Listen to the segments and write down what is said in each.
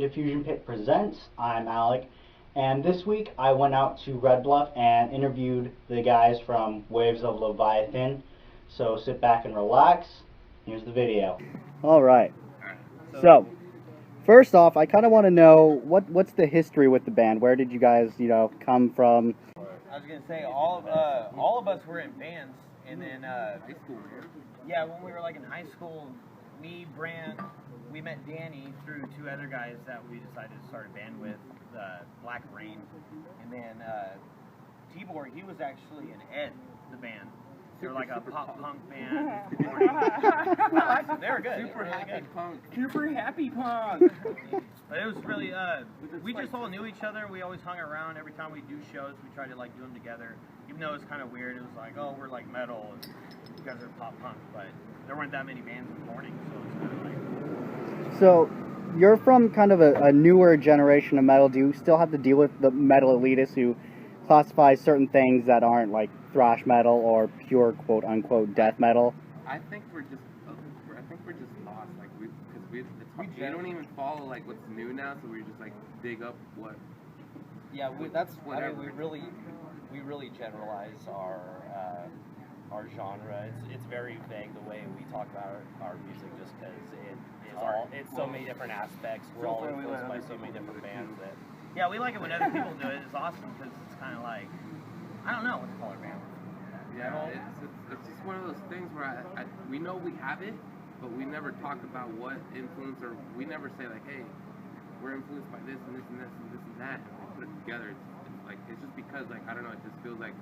to FusionPit Presents. I'm Alec, and this week I went out to Red Bluff and interviewed the guys from Waves of Leviathan. So sit back and relax. Here's the video. All right. So first off, I kind of want to know what's the history with the band. Where did you guys, come from? I was gonna say all of us were in bands, and then high school. Yeah, when we were like in high school, me, Brant, we met Danny through two other guys that we decided to start a band with, Black Rain, and then Tibor. He was actually in Ed, the band. They were like a pop punk band. They were good. Super happy punk. Super happy punk. But it was really, we just all knew each other. We always hung around. Every time we do shows, we tried to like do them together. Even though it was kind of weird, it was like, oh, we're like metal, and you guys are pop punk. But there weren't that many bands in the morning, so it's kind of like. So you're from kind of a newer generation of metal. Do you still have to deal with the metal elitists who classify certain things that aren't like thrash metal or pure quote unquote death metal? I think we're just lost. Like we don't even follow like what's new now, so we just like dig up what. Yeah, whatever. I mean, we really generalize our genre. It's very vague the way we talk about our music, just because it's so many different aspects. We're all influenced by so many different bands that. Yeah, we like it when other people do it. It's awesome because it's kind of like, I don't know what to call it, man. Yeah, it's just one of those things where we know we have it, but we never talk about what influence, or we never say like, hey, we're influenced by this and this and this and this and that. And we put it together. It's just because like I don't know. It just feels like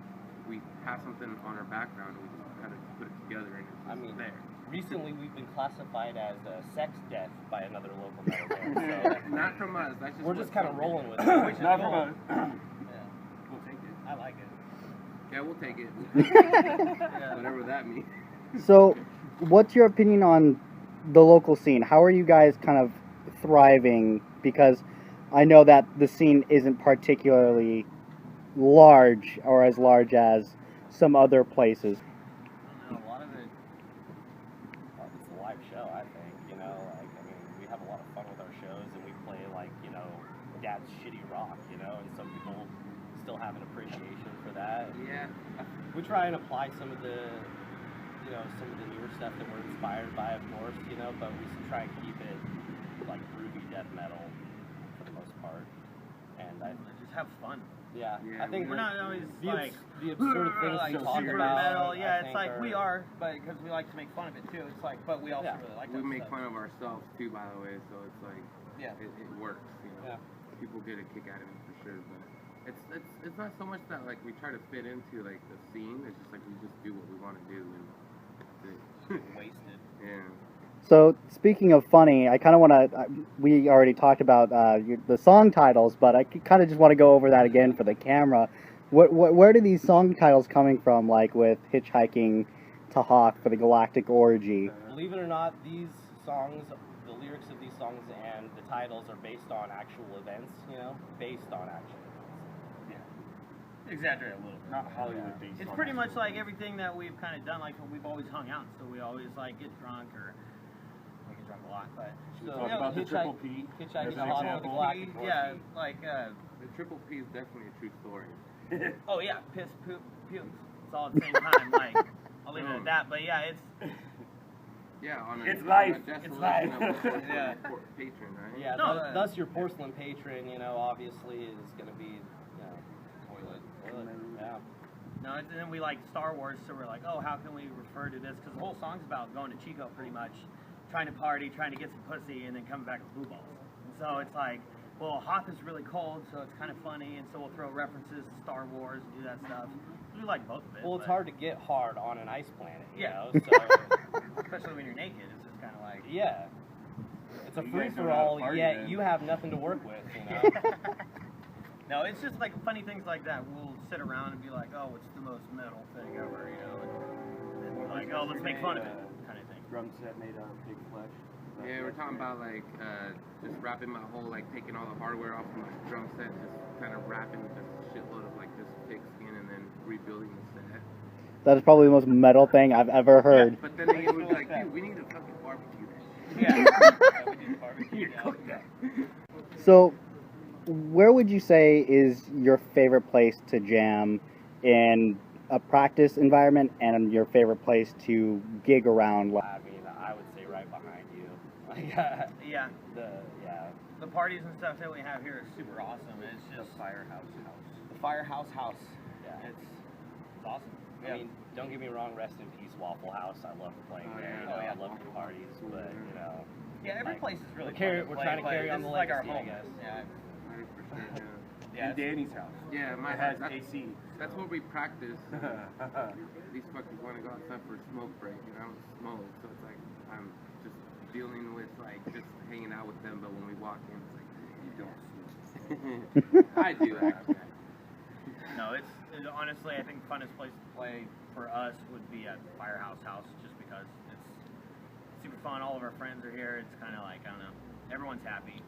we have something on our background. And we just kind of put it together and it's just there. Recently, we've been classified as sex death by another local metal band. So not from us. That's just we're just kind of rolling with it. Which is not from us. Yeah, we'll take it. I like it. Yeah, we'll take it. Yeah. Whatever that means. So, what's your opinion on the local scene? How are you guys kind of thriving? Because I know that the scene isn't particularly large or as large as some other places. A lot of it. It's a live show, I think. We have a lot of fun with our shows, and we play like dad's shitty rock, and some people still have an appreciation for that. Yeah. We try and apply some of the newer stuff that we're inspired by, of course, but we try and keep it like groovy death metal for the most part, and I Just have fun. yeah, Yeah, I think We're not always the like absurd things like we talk super about. metal. I Yeah, it's think like we are, but because we like to make fun of it too. It's like, but we also really like We that make stuff. fun of ourselves too, by the way, so it's like Yeah. it works. Yeah. People get a kick out of it for sure, but it's not so much that like we try to fit into like the scene. It's just like we just do what we want to do and that's it. Wasted. Yeah. So, speaking of funny, I kind of want to, we already talked about the song titles, but I kind of just want to go over that again for the camera. Where do these song titles coming from, like with Hitchhiking to Hawk for the Galactic Orgy? Believe it or not, these songs, the lyrics of these songs and the titles are based on actual events, based on actual events. Exaggerate a little bit. Not Hollywood based. It's pretty much like everything that we've kind of done. Like we've always hung out, so we always like get drunk or we get drunk a lot. But Talk about the Triple P. Hitchhiking as to an Hawk with the example. Galactic Orgy. yeah, like The Triple P is definitely a true story. oh yeah, piss, poop, pukes. It's all at the same time. Like I'll leave it at that. But yeah, it's Yeah, It's life. It's life. Yeah. Patron, right? Yeah, No, thus your porcelain patron, obviously is going to be, toilet. Yeah. no. And then we like Star Wars, so we're like, oh, how can we refer to this? Because the whole song's about going to Chico, pretty much, trying to party, trying to get some pussy, and then coming back with blue balls. And so it's like, well, Hoth is really cold, so it's kind of funny, and so we'll throw references to Star Wars and do that stuff. We like both of it. Well, it's hard to get hard on an ice planet, Yeah. so, Especially when you're naked, it's just kind of like. yeah. It's a You guys know how to free-for-all, party, yet then. you have nothing to work with, No, it's just like funny things like that. We'll sit around and be like, oh, it's the most metal thing ever, and then we're like, oh, let's make fun of it, kind of thing. Drum set made out of pig flesh. Yeah, we're talking about like just wrapping my whole like taking all the hardware off my drum set, just kind of wrapping a shitload of like just pig skin and then rebuilding the set. That is probably the most metal thing I've ever heard. But then they was like, dude, we need to fucking barbecue that shit. Yeah. Yeah, we did barbecue. You cook that. So, where would you say is your favorite place to jam in a practice environment, and your favorite place to gig around? I mean, I would say right behind you. Like, Yeah. yeah. The parties and stuff that we have here is super awesome. It's just The Firehouse House. the Firehouse House. Yeah. It's awesome. I mean, don't get me wrong, rest in peace, Waffle House. I love playing Oh, there. yeah. You know, Oh, yeah. I love the parties, but you know, yeah, every like, place is really we're fun trying to play, carry but on this the is like our legacy, I home. guess. Yeah. 100%. Yeah. Yeah, And Danny's house. Yeah, my It has house. AC. That's what we practice. These fuckers want to go outside for a smoke break, and I don't smoke, so it's like I'm just dealing with like just hanging out with them. But when we walk in, it's like you don't smoke. I do actually. No, it's honestly, I think the funnest place to play for us would be at Firehouse House, just because it's super fun. All of our friends are here. It's kind of like, I don't know, everyone's happy.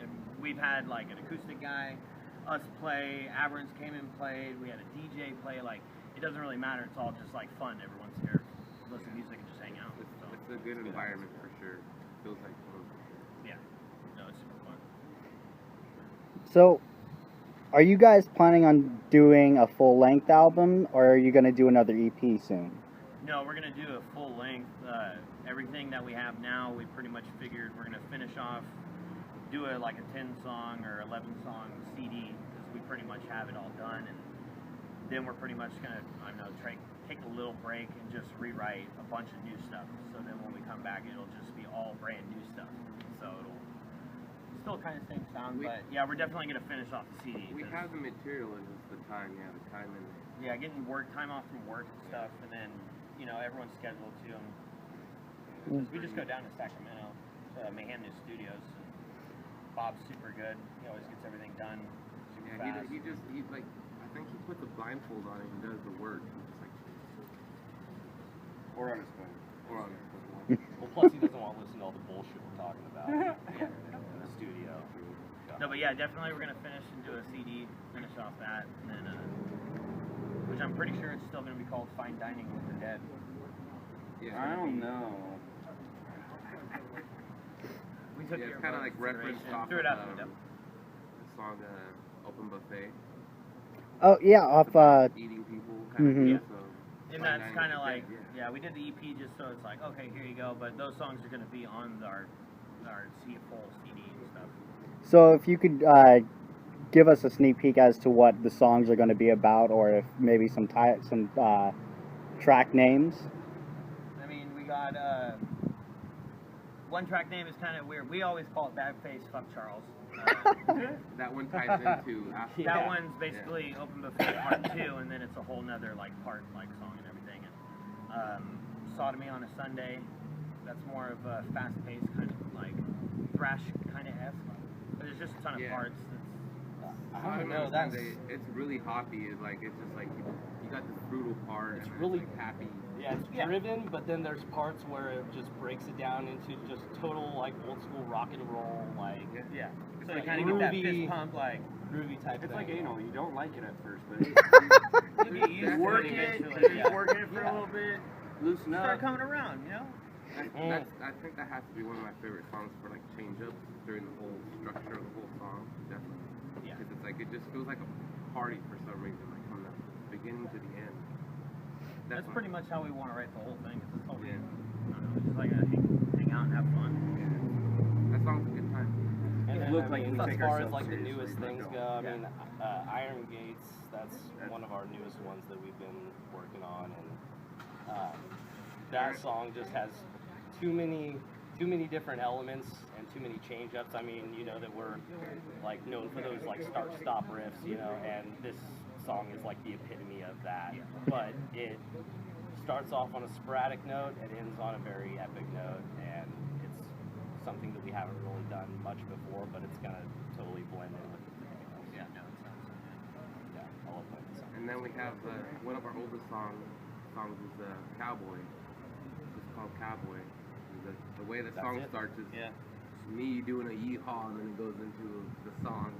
And we've had like an acoustic guy, us play, Aberrants came and played, we had a DJ play. Like, it doesn't really matter. It's all just like fun. Everyone's here, listen to music and just hang out. So, It's a good environment for sure. Feels like home. yeah, no, it's super fun. So, are you guys planning on doing a full-length album, or are you going to do another EP soon? No, we're gonna do a full length. Everything that we have now, we pretty much figured we're gonna finish off, do like a 10-song or 11-song CD, because we pretty much have it all done, and then we're pretty much gonna, I don't know, take a little break and just rewrite a bunch of new stuff. So then when we come back, it'll just be all brand new stuff. So it'll still kind of same sound, but yeah, we're definitely gonna finish off the CD. We 'cause, have the material, it's just the time. Yeah, the time and yeah, getting time off from work and stuff, and then, you know, everyone's scheduled too. And we just go down to Sacramento, to Mahan New Studios, and Bob's super good. He always gets everything done super yeah, fast. he like I think he puts a blindfold on it and does the work. He's just like Or on his phone. or on his phone. Well, plus he doesn't want to listen to all the bullshit we're talking about in the studio. No, but yeah, definitely we're gonna finish and do a CD, finish off that, and then which I'm pretty sure it's still gonna be called Fine Dining with the Dead. Yeah, I don't know. We took yeah, your it's kind of like referenced off threw it of out the window. the song Open Buffet. Oh yeah, off. Eating people kind of Mhm. thing. Yeah. So And Fine that's Dining kind of with the like, Dead, yeah, we did the EP just so it's like, okay, here you go. But those songs are gonna be on our full CD and stuff. So if you could give us a sneak peek as to what the songs are going to be about, or if maybe some track names. I mean, we got one track name is kind of weird. We always call it Bad Face Fuck Charles. That one ties into after. That one's basically Open Buffet Part 2, and then it's a whole nother like part like song and everything. And Sodomy on a Sunday, that's more of a fast-paced kind of like thrash kind of esque. But there's just a ton of Yeah. parts. I don't know. Sodomy on That's Sunday, it's really hoppy. It's like it's just like you got this brutal part. It's and really- like happy. yeah, it's driven, but then there's parts where it just breaks it down into just total like old school rock and roll, like Yeah. It's So like you kind of get that groovy- fist pump like. groovy type It's thing. like anal. You don't like it at first, but You get used to work it it, eventually. keep working it for a little bit, loosen Start up. coming around, you know. I think that has to be one of my favorite songs for like change ups during the whole structure of the whole song. Definitely. Yeah. Because it's like it just feels like a party for some reason, like from the beginning to the end. That's Definitely. pretty much how we want to write the whole thing. It's all Yeah. I don't know, just like hang out and have fun. Yeah. That song's a good time. And It then, looked I like mean, we as take far as ourselves like the seriously, newest but things don't. go, I Yeah. mean, Iron Gates, that's one of our newest ones that we've been working on, and that song just has too many different elements and too many change ups. I mean, you know that we're like known for those like start stop riffs, you know, and this song is like the epitome of that. But it starts off on a sporadic note and ends on a very epic note, and it's something that we haven't really done much before, but it's gonna totally blend in with everything else. Yeah, no, it sounds so good. Yeah, I love playing this song. And then we have one of our oldest songs is Cowboy. It's called Cowboy. The way the That's song it. starts is Yeah. me doing a yeehaw, and then it goes into the song.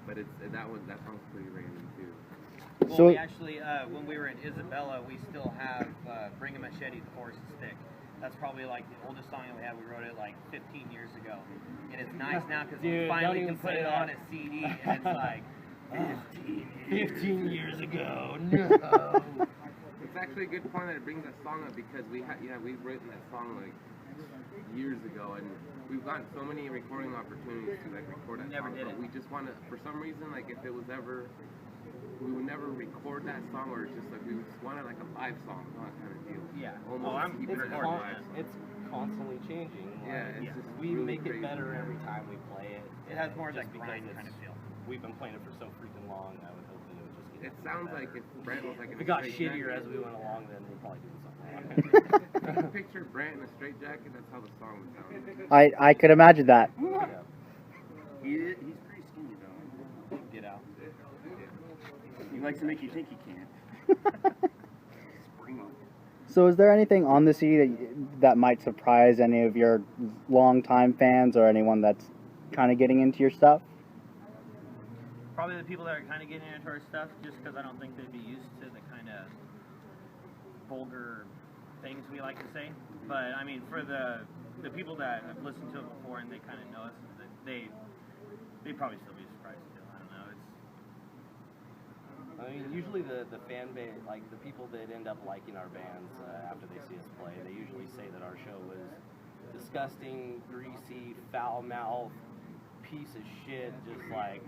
But that song's pretty random too. Well, So- we actually, when we were in Isabella, we still have Bring a Machete, the Forest Stick. That's probably like the oldest song that we had. We wrote it like 15 years ago, and it's nice now because we Dude, finally don't can put even it say on that. a CD, and it's like 15 years ago. No. It's actually a good point that it brings that song up because we've written that song like years ago, and we've gotten so many recording opportunities to like record that Never song, did but it. we just want to, for some reason, like if it was ever, we would never record that song, or it's just like we just wanted like a live song, that kind of deal. Yeah. Almost Oh, I'm keep It's, it as a recording live it. song. it's constantly changing. Yeah, Like, it's just we really make crazy. it better every time we play it. It has more of Just that because grind it's- kind of feel. We've been playing it for so freaking long. I would hope that it would just get It sounds better. like if Brent was like in If it a got straight shittier jacket. as we went along, then we're probably doing something wrong. If you picture Brent in a straight jacket, that's how the song would sound. I could imagine that. Yeah. He's pretty skinny though. Get out. He likes to make you think he can't. Spring up. So is there anything on the CD that might surprise any of your longtime fans or anyone that's kind of getting into your stuff? Probably the people that are kind of getting into our stuff, just because I don't think they'd be used to the kind of vulgar things we like to say. But I mean, for the people that have listened to it before and they kind of know us, they probably still be surprised too. I don't know. It's I mean, usually the fan base, like the people that end up liking our bands after they see us play, they usually say that our show was disgusting, greasy, foul-mouthed, piece of shit, just like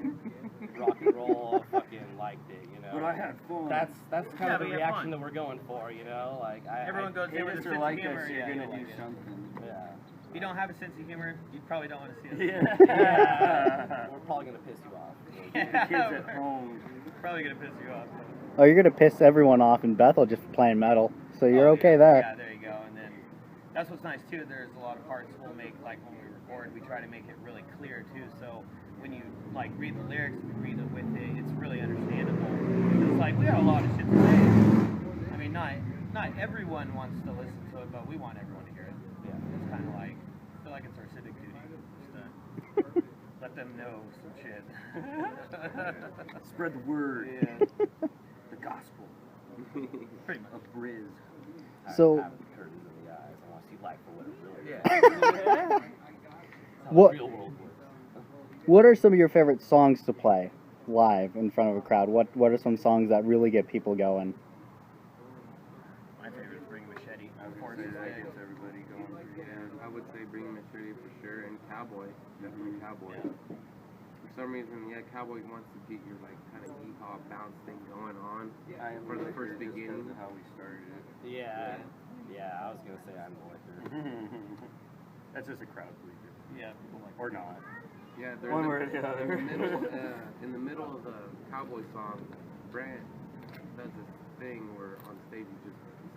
rock and roll, fucking liked it, you know. But I had fun. That's kind Yeah, of but the you had reaction fun. that we're going for, you know. Like everyone goes there with a Haters sense are of like humor. us, you're Yeah, gonna you'll do like it. something. Yeah. If you don't have a sense of humor, you probably don't want to see us. Yeah. We're probably gonna piss you off. The kids at home. Probably gonna piss you off. Oh, you're gonna piss everyone off in Bethel just playing metal, so you're Oh, okay yeah, there. Yeah, there you go. And then that's what's nice too. There's a lot of parts we'll make, like when we record, we try to make it really clear too. So when you like read the lyrics, we read it with it. It's really understandable. It's like we got a lot of shit to say. I mean, not everyone wants to listen to it, but we want everyone to hear it. Yeah. It's kind of like I feel like it's our civic duty just to let them know some shit. Spread the word. Yeah, The gospel pretty much. of Briz. So- Having the curtains in the eyes, I want to see life for what it really is. Yeah. That's how What- the real world works. What are some of your favorite songs to play live in front of a crowd? What are some songs that really get people going? My favorite is Bring Machete. I Of would course, say it's that big. gets everybody going. Yeah, I would say Bring Maturity for sure, and Cowboy, definitely Cowboy. For some reason, yeah, Cowboy wants to get your like kind of hip hop bounce thing going on. I am For the liquor first just beginning. because of how we started it. Yeah. Yeah, I was gonna say I'm the liquor. That's just a crowd pleaser. Yeah, people like Or not. Yeah, they're One in way or the other. in the middle of the Cowboy song, Brant does this thing where on stage he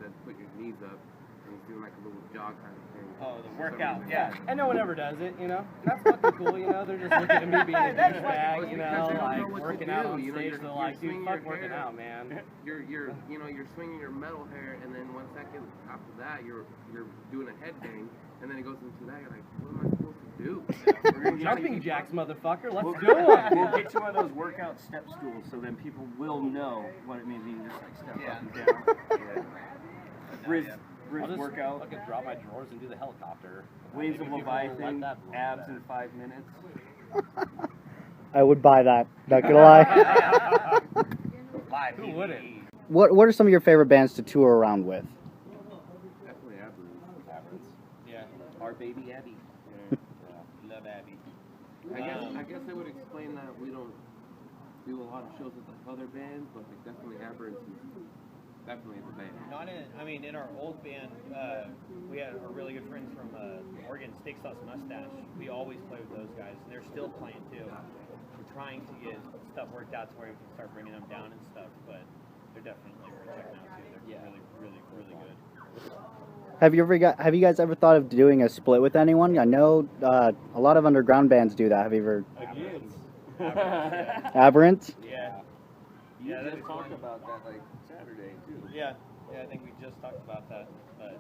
said put your knees up, and he's doing like a little jog kind of thing. Oh, the For some workout, reason. yeah. And no one ever does it, you know. That's fucking cool, you know. They're just looking at me being a douchebag, you know, Because they don't know like what to working do, out on you know, stage. you're- They're you're like, dude, swinging fuck your working hair. out, man. You're swinging your metal hair, and then 1 second after that, you're doing a headbang, and then it goes into that. You're like, what am I supposed to do? We're gonna get Jumping you- jacks, motherfucker. Let's We'll, do it. we'll get you one of those workout step stools, so then people will know what it means. You can just like step Yeah. up and down. Briz, Yeah. I'll Briz just workout. fucking drop my drawers and do the helicopter. Waves of Maybe people will Leviathan, like that a little abs better. in 5 minutes. I would buy that. Not gonna lie. Live. Who wouldn't? What are some of your favorite bands to tour around with? Definitely Aberrant. Aberrants. Yeah. Our baby Abby. Love Abby. I guess I would explain that we don't do a lot of shows with like other bands, but like definitely Aberrant is definitely the band. Not in, I mean, in our old band, we had our really good friends from Oregon, Steak Sauce Mustache. We always play with those guys. They're still playing too. We're trying to get stuff worked out to where we can start bringing them down and stuff, but they're definitely worth checking out too. They're Yeah. really good. Have you guys ever thought of doing a split with anyone? I know a lot of underground bands do that. Have you ever? Aberrant? Yeah. You Yeah, just that's talked fun. about that like Saturday too. Yeah, I think we just talked about that, but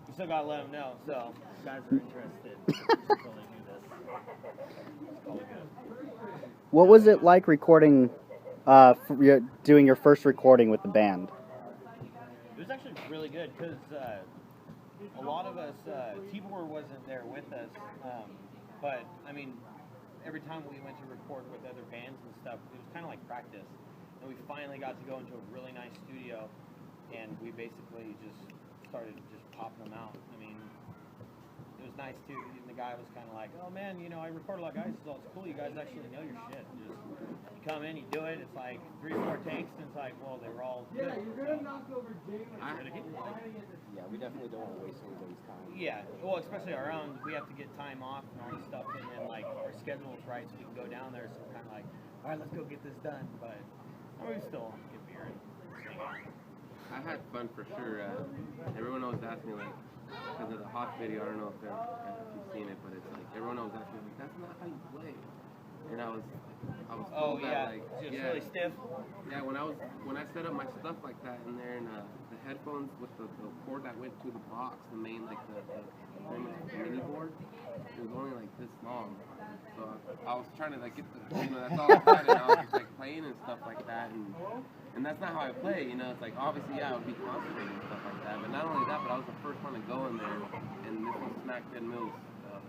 we still gotta let them know. So, if you guys are interested, until they do this. It's probably good. What was it like recording, doing your first recording with the band? It was actually really good because a lot of us, Tibor wasn't there with us, but I mean, every time we went to record with other bands and stuff, it was kind of like practice. And we finally got to go into a really nice studio, and we basically just started just popping them out. I mean, it was nice too. And the guy was kind of like, "Oh man, you know, I record a lot of guys, so it's cool. You guys actually know your shit. Just you come in, you do it. It's like 3-4 takes, and it's like, well, they were all good." Yeah, we definitely don't want to waste anybody's time. Yeah, well, especially our own. We have to get time off and all this stuff, and then like our schedule's right, so we can go down there. So we're kind of like, all right, let's go get this done. But we still get beer and sing. I had fun for sure. Everyone always asks me, like, because of the Hawk video, I don't know if you've seen it, but it's like, everyone always asks me, like, that's not how you play. And I was told that, like, just really stiff. Yeah, when I set up my stuff like that in there, and the headphones with the cord that went to the box, the main, like, the mini board, it was only like this long. So I was trying to, like, get the, you know, that's all I had, and I was just, like, playing and stuff like that, and that's not how I play, you know. It's like, obviously, yeah, I would be concentrating and stuff like that, but not only that, but I was the first one to go in there, and this was smack 10 mils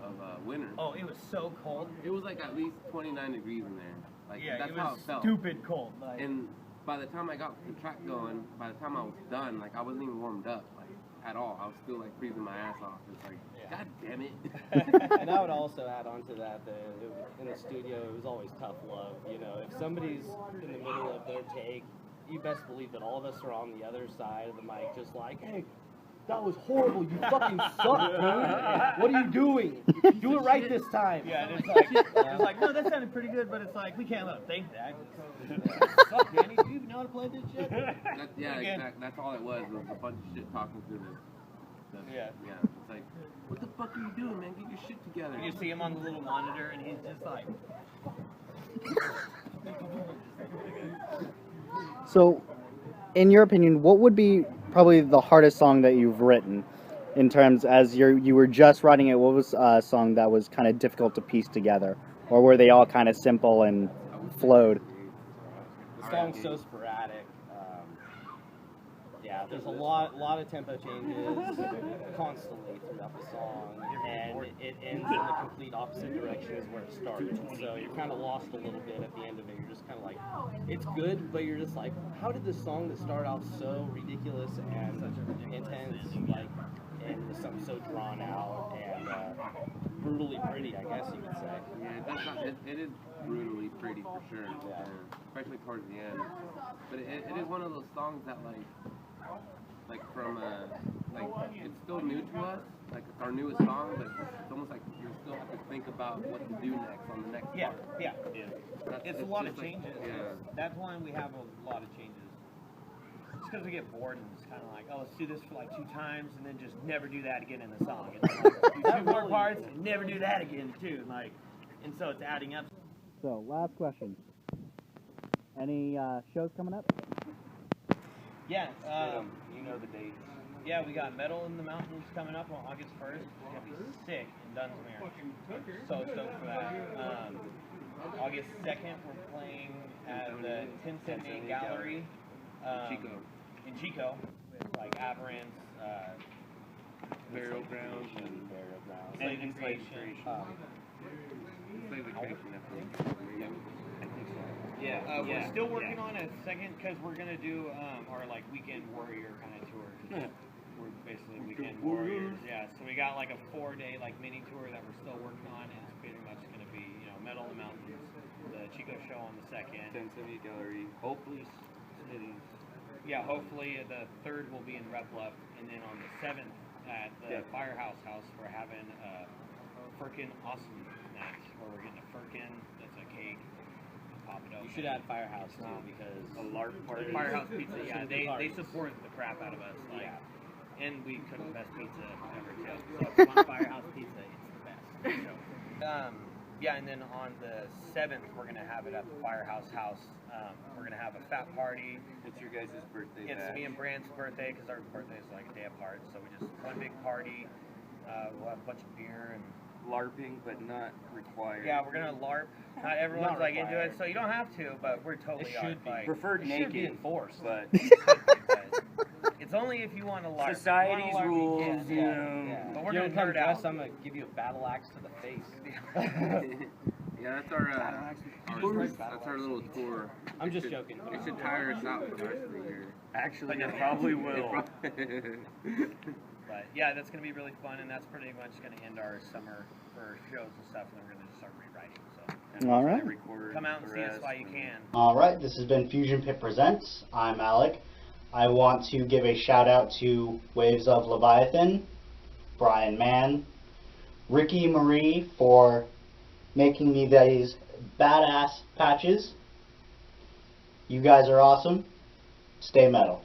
of winter. Oh, it was so cold. It was like at least 29 degrees in there. Like, Yeah, that's it how was it felt. stupid cold. Like, And by the time I got the track going, by the time I was done, like, I wasn't even warmed up, like, at all. I was still, like, freezing my ass off. It's like, God damn it. And I would also add on to that in the studio, it was always tough love. You know, if somebody's in the middle of their take, you best believe that all of us are on the other side of the mic, just like, hey, that was horrible. You fucking suck, dude. What are you doing? Do it right this time. yeah, and it's like, no, that sounded pretty good, but it's like, we can't let him think that. Suck, Danny. Do you know how to play this shit? Exactly. That's all it was a bunch of shit talking through the Yeah. It's like, what the fuck are you doing, man? Get your shit together. You see him on the little monitor, and he's just like, So, in your opinion, what would be probably the hardest song that you've written? In terms, as you were just writing it, what was a song that was kind of difficult to piece together? Or were they all kind of simple and flowed? The song's so sporadic. Yeah, there's a lot of tempo changes constantly throughout the song, and it ends in the complete opposite direction as where it started. So you're kind of lost a little bit at the end of it. You're just kind of like, it's good, but you're just like, how did this song that started off so ridiculous and intense, like, and was something so drawn out and brutally pretty, I guess you could say. Yeah, it is brutally pretty for sure, especially towards the end. But it is one of those songs that like from like it's still new to us, like it's our newest song, but it's almost like you still have to think about what to do next on the next part. yeah. It's a lot of just like, changes. yeah. That's when we have a lot of changes. It's because we get bored and it's kind of like, oh, let's do this for like 2 times and then just never do that again in the song. And then like, do 2 more parts and never do that again too. Like, and so it's adding up. So, last question. Any shows coming up? Yeah. You know the dates. Yeah, we got Metal in the Mountains coming up on August 1st. It's going to be sick in Dunsmuir. So stoked for that. August 2nd, we're playing at the 1078 Gallery in Chico with like Aberrance, Burial Grounds and Slave Creation. Slave Creation, definitely. Yeah, we're still working on a second because we're gonna do our like weekend warrior kind of tour. We're basically weekend warriors. Yeah, so we got like a 4-day like mini tour that we're still working on, and it's pretty much gonna be Metal in the Mountains, the Chico show on the 2nd, 1070 Gallery, hopefully cities. Yeah, hopefully the 3rd will be in Red Bluff, and then on the 7th at the Firehouse House we're having a Firkin Awesome night where we're getting a Firkin. That's a cake. Pop it up. You should add Firehouse too, because A LARP party. Firehouse Pizza, yeah, they Parties. support the crap out of us. Like, Yeah. And we cook the best pizza ever too. So if you want Firehouse Pizza, it's the best. So, yeah, and then on the 7th, we're gonna have it at the Firehouse House. We're gonna have a fat party. It's your guys' birthday. It's bash. me and Brand's birthday because our birthday is like a day apart. So we just one big party. We'll have a bunch of beer and. LARPing, but not required. Yeah, we're gonna LARP. Not everyone's Not like into required. it, so you don't have to. But we're totally It should be. like Preferred it should be naked, enforced. but It's It's only if you want to lark. Society's You wanna lark, rules, you can, you know. But we're You're gonna come nerd dress, out. I'm gonna give you a battle axe to the face. Yeah, that's our little tour. I'm just joking. It should tire us out for the rest of the year. Actually, it probably will. But yeah, that's gonna be really fun, and that's pretty much gonna end our summer for shows and stuff. And then we're gonna just start rewriting. So All right. come out and see us while you can. Alright, this has been Fusion Pit Presents. I'm Alec. I want to give a shout out to Waves of Leviathan, Brian Mann, Ricky Marie for making me these badass patches. You guys are awesome. Stay metal.